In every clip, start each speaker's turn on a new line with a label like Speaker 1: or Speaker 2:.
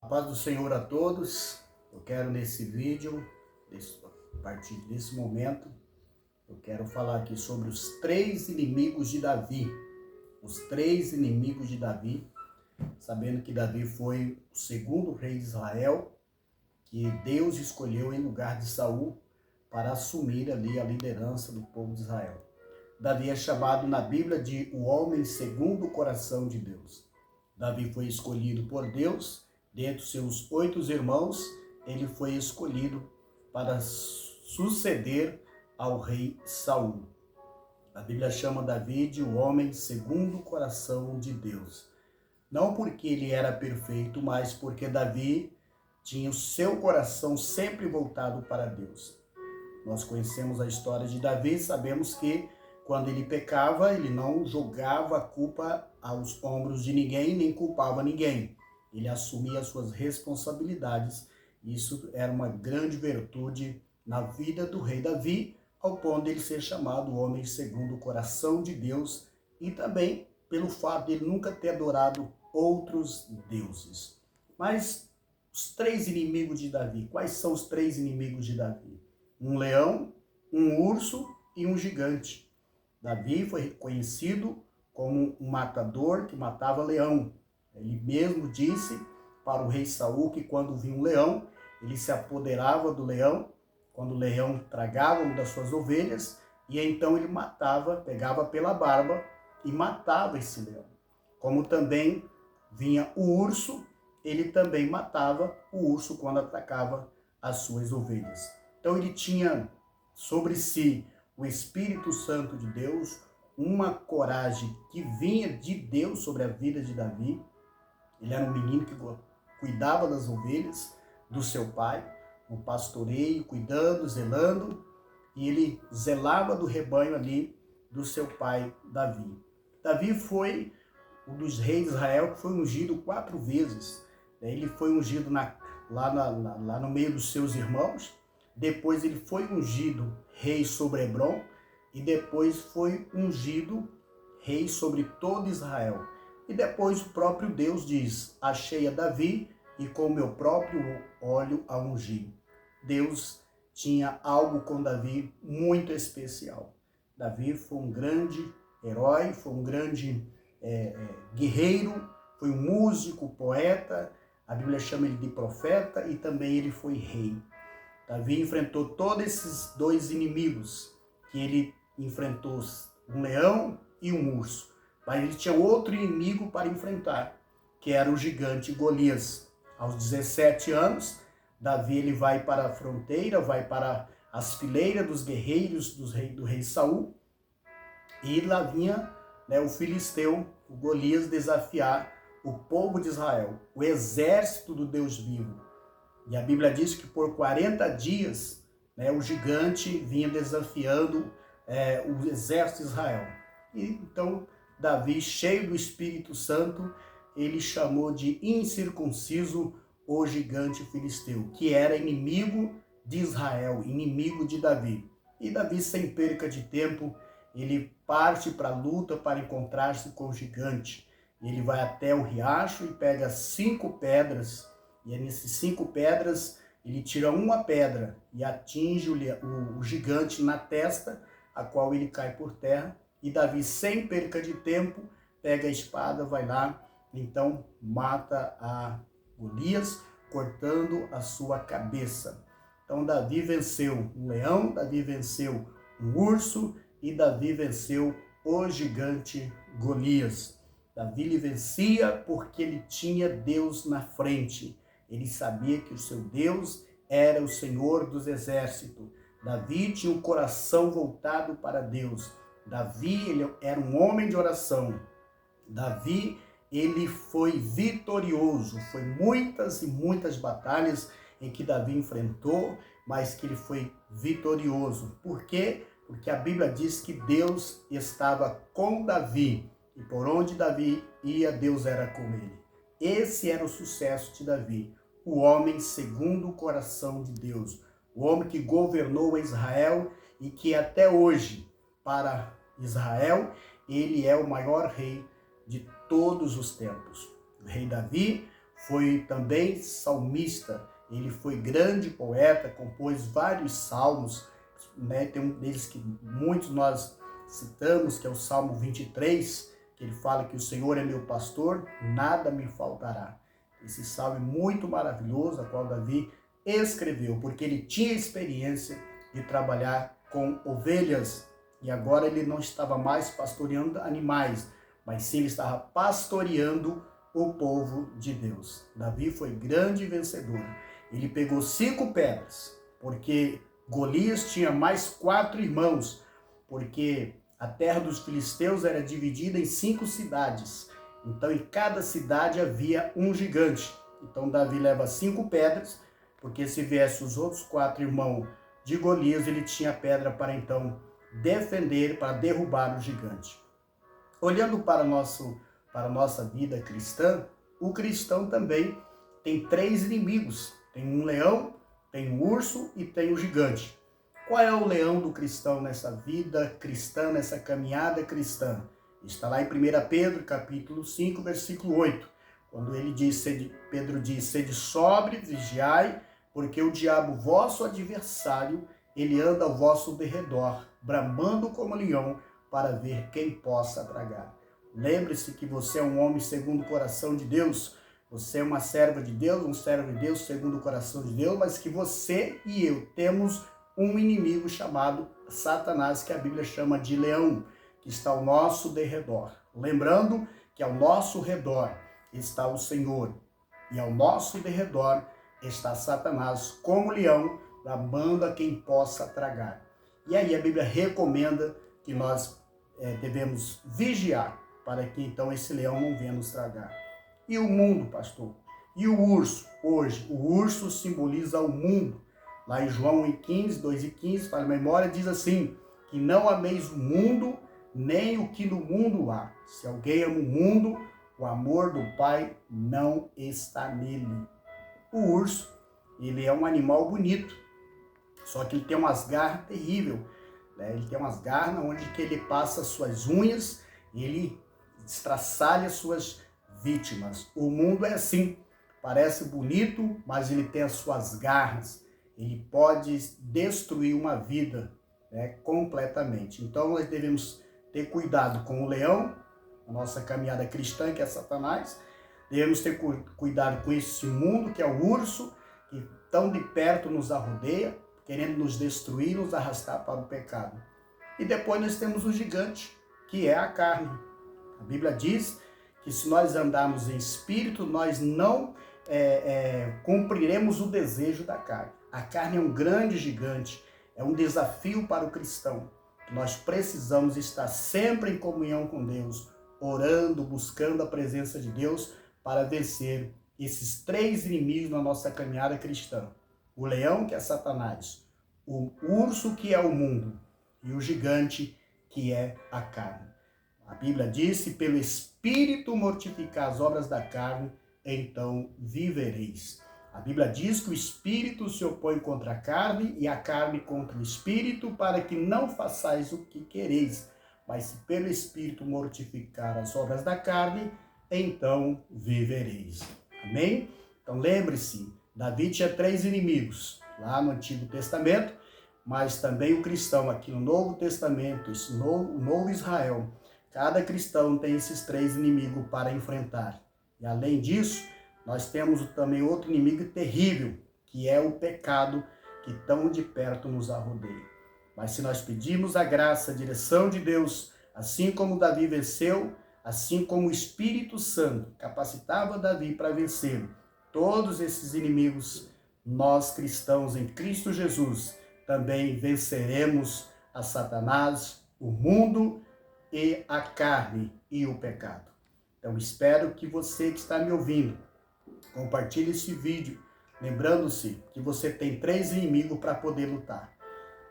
Speaker 1: Paz do Senhor a todos. Eu quero nesse vídeo, a partir desse momento, eu quero falar aqui sobre os 3 inimigos de Davi. Os 3 inimigos de Davi, sabendo que Davi foi o segundo rei de Israel, que Deus escolheu em lugar de Saul para assumir ali a liderança do povo de Israel. Davi é chamado na Bíblia de o homem segundo o coração de Deus. Davi foi escolhido por Deus. Dentre seus 8 irmãos, ele foi escolhido para suceder ao rei Saul. A Bíblia chama Davi de o homem segundo o coração de Deus. Não porque ele era perfeito, mas porque Davi tinha o seu coração sempre voltado para Deus. Nós conhecemos a história de Davi e sabemos que quando ele pecava, ele não jogava a culpa aos ombros de ninguém, nem culpava ninguém. Ele assumia as suas responsabilidades. Isso era uma grande virtude na vida do rei Davi, ao ponto de ele ser chamado o homem segundo o coração de Deus, e também pelo fato de ele nunca ter adorado outros deuses. Mas os 3 inimigos de Davi, quais são os 3 inimigos de Davi? Um leão, um urso e um gigante. Davi foi conhecido como um matador que matava leão. Ele mesmo disse para o rei Saul que quando vinha um leão, ele se apoderava do leão, quando o leão tragava uma das suas ovelhas, e então ele matava, pegava pela barba e matava esse leão. Como também vinha o urso, ele também matava o urso quando atacava as suas ovelhas. Então ele tinha sobre si o Espírito Santo de Deus, uma coragem que vinha de Deus sobre a vida de Davi. Ele era um menino que cuidava das ovelhas do seu pai, no pastoreio, cuidando, zelando, e ele zelava do rebanho ali do seu pai Davi. Davi foi um dos reis de Israel que foi ungido 4 vezes. Ele foi ungido lá no meio dos seus irmãos, depois ele foi ungido rei sobre Hebrom, e depois foi ungido rei sobre todo Israel. E depois o próprio Deus diz: achei a Davi e com meu próprio olho a ungi. Deus tinha algo com Davi muito especial. Davi foi um grande herói, foi um grande guerreiro, foi um músico, poeta. A Bíblia chama ele de profeta e também ele foi rei. Davi enfrentou todos esses 2 inimigos, que ele enfrentou um leão e um urso. Mas ele tinha outro inimigo para enfrentar, que era o gigante Golias. Aos 17 anos, Davi ele vai para a fronteira, vai para as fileiras dos guerreiros do rei Saul, e lá vinha o filisteu, o Golias, desafiar o povo de Israel, o exército do Deus vivo. E a Bíblia diz que por 40 dias o gigante vinha desafiando o exército de Israel. E então Davi, cheio do Espírito Santo, ele chamou de incircunciso o gigante filisteu, que era inimigo de Israel, inimigo de Davi. E Davi, sem perca de tempo, ele parte para a luta para encontrar-se com o gigante. Ele vai até o riacho e pega 5 pedras, e nessas 5 pedras ele tira uma pedra e atinge o gigante na testa, a qual ele cai por terra. E Davi, sem perca de tempo, pega a espada, vai lá, então mata a Golias, cortando a sua cabeça. Então Davi venceu um leão, Davi venceu um urso e Davi venceu o gigante Golias. Davi lhe vencia porque ele tinha Deus na frente. Ele sabia que o seu Deus era o Senhor dos exércitos. Davi tinha um coração voltado para Deus. Davi, ele era um homem de oração. Davi, ele foi vitorioso. Foi muitas e muitas batalhas em que Davi enfrentou, mas que ele foi vitorioso. Por quê? Porque a Bíblia diz que Deus estava com Davi. E por onde Davi ia, Deus era com ele. Esse era o sucesso de Davi. O homem segundo o coração de Deus. O homem que governou Israel e que até hoje, para Israel, ele é o maior rei de todos os tempos. O rei Davi foi também salmista, ele foi grande poeta, compôs vários salmos, né? Tem um deles que muitos nós citamos, que é o Salmo 23, que ele fala que o Senhor é meu pastor, nada me faltará. Esse salmo é muito maravilhoso, a qual Davi escreveu, porque ele tinha experiência de trabalhar com ovelhas, e agora ele não estava mais pastoreando animais, mas sim ele estava pastoreando o povo de Deus. Davi foi grande vencedor. Ele pegou 5 pedras, porque Golias tinha mais 4 irmãos, porque a terra dos filisteus era dividida em 5 cidades. Então, em cada cidade havia um gigante. Então, Davi leva 5 pedras, porque se viesse os outros 4 irmãos de Golias, ele tinha pedra para então defender, para derrubar o gigante. Olhando para a nossa vida cristã, o cristão também tem 3 inimigos. Tem um leão, tem um urso e tem um gigante. Qual é o leão do cristão nessa vida cristã, nessa caminhada cristã? Está lá em 1 Pedro, capítulo 5, versículo 8, quando ele diz, Pedro diz, sede sóbrios, vigiai, porque o diabo, vosso adversário, ele anda ao vosso derredor, bramando como leão, para ver quem possa tragar. Lembre-se que você é um homem segundo o coração de Deus, você é uma serva de Deus, um servo de Deus segundo o coração de Deus, mas que você e eu temos um inimigo chamado Satanás, que a Bíblia chama de leão, que está ao nosso derredor. Lembrando que ao nosso redor está o Senhor, e ao nosso derredor está Satanás, como leão, bramando a quem possa tragar. E aí a Bíblia recomenda que nós devemos vigiar, para que então esse leão não venha nos tragar. E o mundo, pastor? E o urso? Hoje, o urso simboliza o mundo. Lá em João 15, 2 e 15, para a memória, diz assim, que não ameis o mundo, nem o que no mundo há. Se alguém ama o mundo, o amor do Pai não está nele. O urso, ele é um animal bonito, só que ele tem umas garras terríveis, né? Ele tem umas garras onde que ele passa suas unhas e ele estraçalha suas vítimas. O mundo é assim, parece bonito, mas ele tem as suas garras. Ele pode destruir uma vida, né, completamente. Então nós devemos ter cuidado com o leão, a nossa caminhada cristã, que é Satanás. Devemos ter cuidado com esse mundo, que é o urso, que tão de perto nos arrodeia, querendo nos destruir, nos arrastar para o pecado. E depois nós temos o gigante, que é a carne. A Bíblia diz que se nós andarmos em espírito, nós não cumpriremos o desejo da carne. A carne é um grande gigante, é um desafio para o cristão. Nós precisamos estar sempre em comunhão com Deus, orando, buscando a presença de Deus para vencer esses 3 inimigos na nossa caminhada cristã. O leão, que é Satanás, o urso, que é o mundo, e o gigante, que é a carne. A Bíblia diz, se pelo Espírito mortificar as obras da carne, então vivereis. A Bíblia diz que o Espírito se opõe contra a carne e a carne contra o Espírito, para que não façais o que quereis. Mas se pelo Espírito mortificar as obras da carne, então vivereis. Amém? Então lembre-se, Davi tinha 3 inimigos lá no Antigo Testamento, mas também o cristão aqui no Novo Testamento, o novo Israel. Cada cristão tem esses 3 inimigos para enfrentar. E além disso, nós temos também outro inimigo terrível, que é o pecado, que tão de perto nos arrodeia. Mas se nós pedirmos a graça, a direção de Deus, assim como Davi venceu, assim como o Espírito Santo capacitava Davi para vencer todos esses inimigos, nós cristãos em Cristo Jesus também venceremos a Satanás, o mundo e a carne e o pecado. Então espero que você que está me ouvindo, compartilhe esse vídeo, lembrando-se que você tem 3 inimigos para poder lutar.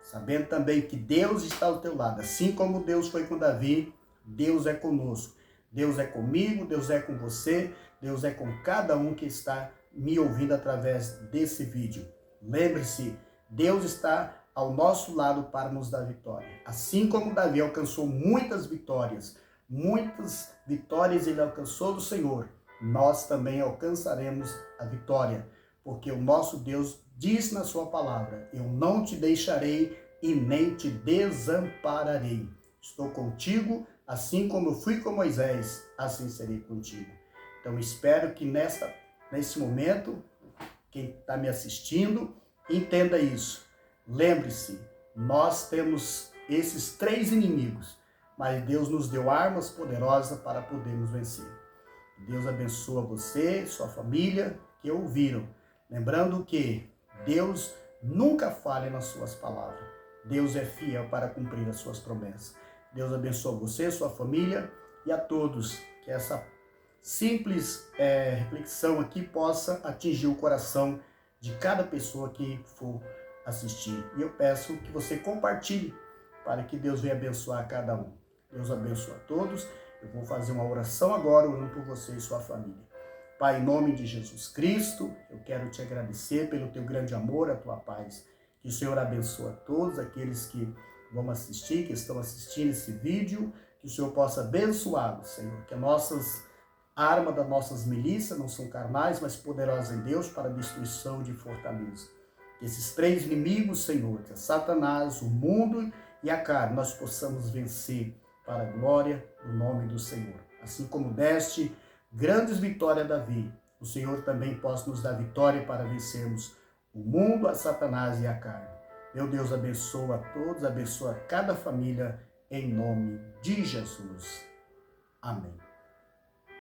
Speaker 1: Sabendo também que Deus está ao teu lado, assim como Deus foi com Davi, Deus é conosco. Deus é comigo, Deus é com você, Deus é com cada um que está me ouvindo através desse vídeo. Lembre-se, Deus está ao nosso lado para nos dar vitória. Assim como Davi alcançou muitas vitórias ele alcançou do Senhor. nós também alcançaremos a vitória, porque o nosso Deus diz na sua palavra: eu não te deixarei e nem te desampararei. Estou contigo, assim como eu fui com Moisés, assim serei contigo. Então espero que nesse momento, quem está me assistindo, entenda isso. Lembre-se, nós temos esses 3 inimigos, mas Deus nos deu armas poderosas para podermos vencer. Deus abençoa você, sua família, que ouviram. Lembrando que Deus nunca falha nas suas palavras. Deus é fiel para cumprir as suas promessas. Deus abençoa você, sua família e a todos. Que essa simples reflexão aqui possa atingir o coração de cada pessoa que for assistir. E eu peço que você compartilhe para que Deus venha abençoar cada um. Deus abençoe a todos. Eu vou fazer uma oração agora, orando por você e sua família. Pai, em nome de Jesus Cristo, eu quero te agradecer pelo teu grande amor, a tua paz. Que o Senhor abençoe a todos aqueles que vão assistir, que estão assistindo esse vídeo. Que o Senhor possa abençoá-los, Senhor. Que as armas das nossas milícias não são carnais, mas poderosas em Deus para a destruição de fortaleza. Que esses 3 inimigos, Senhor, que é Satanás, o mundo e a carne, nós possamos vencer para a glória do nome do Senhor. Assim como deste grandes vitórias a Davi, o Senhor também possa nos dar vitória para vencermos o mundo, a Satanás e a carne. Meu Deus, abençoa a todos, abençoa cada família, em nome de Jesus. Amém.